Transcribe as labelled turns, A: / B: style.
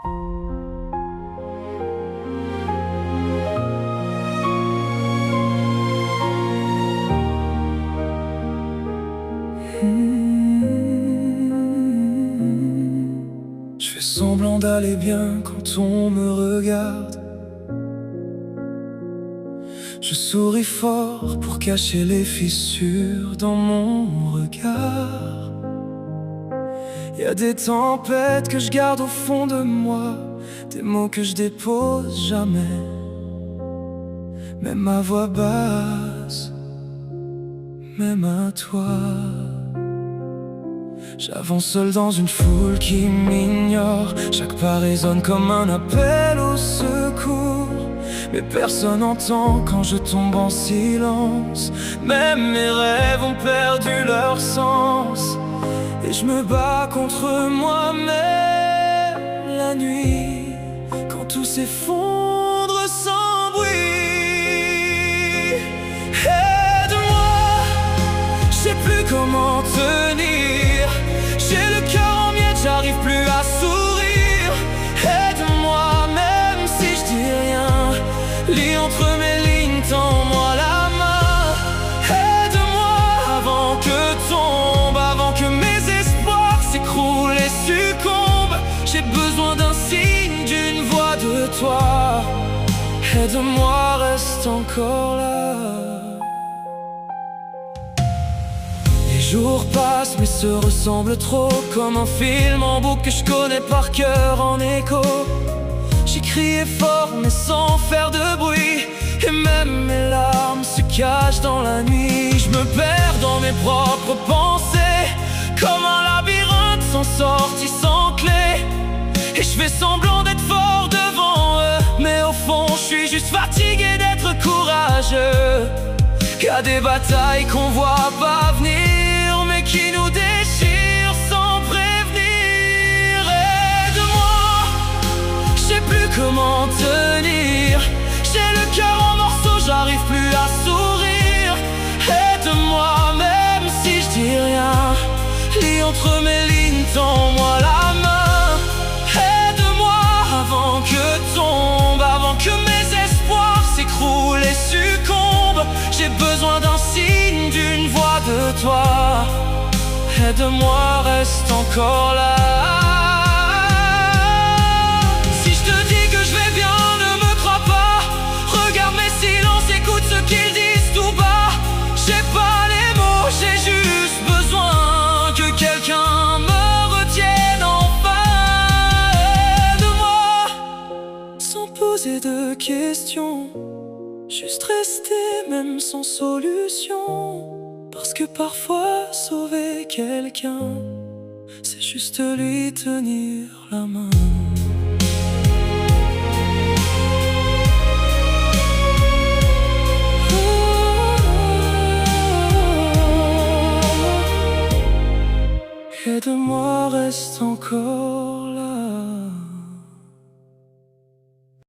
A: Je fais semblant d'aller bien quand on me regarde. Je souris fort pour cacher les fissures dans mon regard. Y a des tempêtes que je garde au fond de moi, des mots que je dépose jamais, même à voix basse, même à toi. J'avance seul dans une foule qui m'ignore. Chaque pas résonne comme un appel au secours. Mais personne n'entend quand je tombe en silence. Même mes rêves ont perdu leur sens. Et je me bats contre moi-même la nuit, quand tout s'effondre sans bruit. Aide-moi, je sais plus comment tenir. J'ai le cœur en miettes, j'arrive plus à sourire. Aide-moi, même si je dis rien. Lis entre mes lignes, tends-moi la main. Aide-moi avant que tombe, avant que mes espoirs s'écroulent et succombent. J'ai besoin d'un signe, d'une voix de toi. Aide-moi, reste encore là. Les jours passent mais se ressemblent trop, comme un film en boucle que je connais par cœur en écho. J'ai crié fort mais sans faire de bruit, et même mes larmes se cachent dans la nuit. Je me perds dans mes propres pensées, comme un labyrinthe sans sortie, sans clé. Et je fais semblant d'être fort devant eux, mais au fond je suis juste fatigué d'être courageux. Y'a des batailles qu'on voit pas venir, mais qui nous déchirent sans prévenir. Aide-moi, je sais plus comment tenir. J'ai le cœur en morceaux, j'arrive plus à sourire. Aide-moi, même si je dis rien. Lis entre mes lignes, tends-moi la main. Aide-moi avant que tombe, avant que mes espoirs s'écroulent et succombent. J'ai besoin d'un signe, d'une voix de toi. Aide-moi, reste encore là. Si je te dis que je vais bien, ne me crois pas. Regarde mes silences, écoute ce qu'ils disent tout bas. J'ai pas les mots, j'ai juste besoin que quelqu'un me retienne enfin. Aide-moi, sans poser de questions, juste rester même sans solution. Parce que parfois sauver quelqu'un, c'est juste lui tenir la main. Aide-moi, reste encore